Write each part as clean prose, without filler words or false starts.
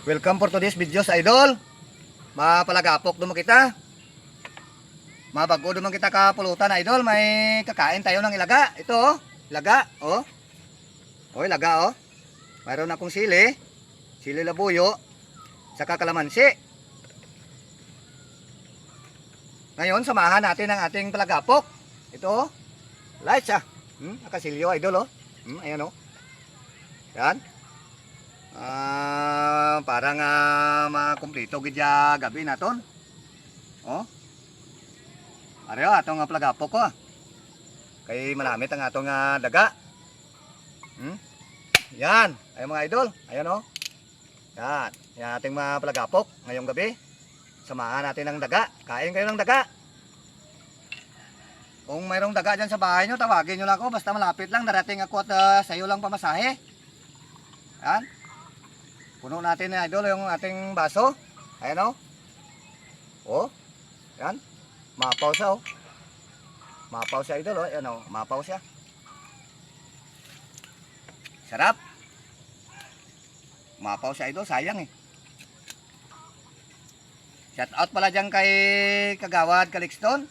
Welcome for today's videos, idol. Mapalagapok duman kita. Mabago duman kita kapulutan, idol. May kakain tayo ng ilaga. Ito, oh. Ilaga, oh. Oh, ilaga, oh. Mayroon akong sili. Sili labuyo. Saka kalamansi. Ngayon, samahan natin ang ating palagapok. Ito, oh. Lights, ah. Nakasilyo, idol, oh. Ayan, oh. Yan. Parang makumplito gidya gabi naton. Oh. Areo atong plagapok ko. Kay malamit ang atong daga. Yan, ay mga idol. Ayan oh. Yan, yan ating mga plagapok ngayong gabi. Samahan natin ang daga. Kain kayo ng daga. Kung mayroong daga dyan sa bahay nyo, tawagin nyo lang ako. Basta malapit lang, darating ako at sayo lang pamasahe. Yan. Puno natin na idol yung ating baso. Ayan o. Oh. Yan. Mapaw siya o. Mapaw siya idol o. Ayan o. Mapaw siya. Sarap. Mapaw siya idol. Sayang eh. Shout out pala dyan kay Kagawad Calixton.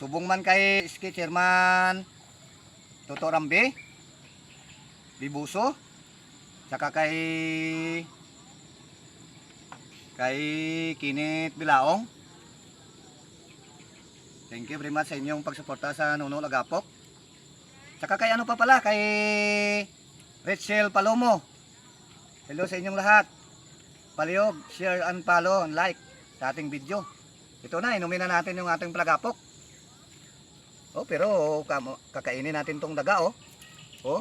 Subong man kay Ski Chairman Toto Rambe. Bibuso. Saka kay Kinit Bilaong. Thank you very much sa inyong pagsuporta sa Nuno Lagapok. Saka kay ano pa pala, kay Rachel Palomo. Hello sa inyong lahat. Palihog, share and follow and like sa ating video. Ito na, inumin na natin yung ating plagapok. Oh, pero kakainin natin tong daga oh. Oh.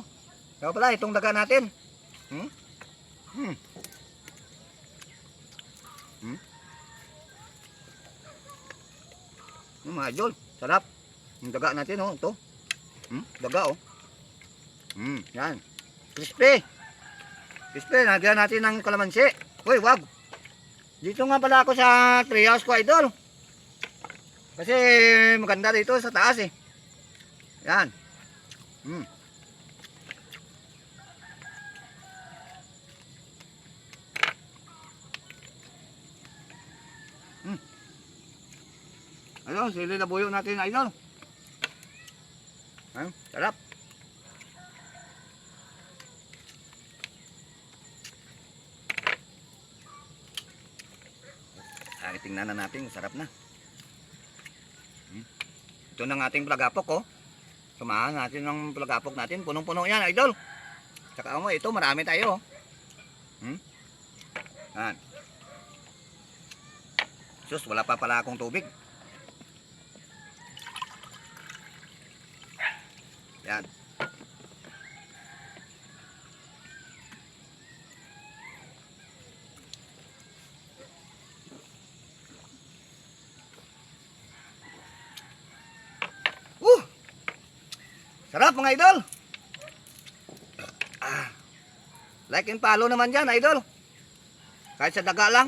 Kaya pala itong daga natin. Mga idol, sarap. Yung daga natin oh, ito. Daga oh. Yan. Crispy. Crispy, nagyan natin ng kalamansi. Uy, wag. Dito nga pala ako sa treehouse ko, idol. Kasi maganda dito sa taas eh. Yan. Ayun, sili labuyo natin, idol. Sarap. Tingnan na natin, sarap na. Ito ng ating plagapok, oh. Samahan natin ng plagapok natin. Punong-puno yan, idol. Tsaka mo, ito marami tayo, oh. Yan. Sus, wala pa pala akong tubig. Yan. Sarap mga idol. Like and follow naman dyan, idol. Kahit sa daga lang.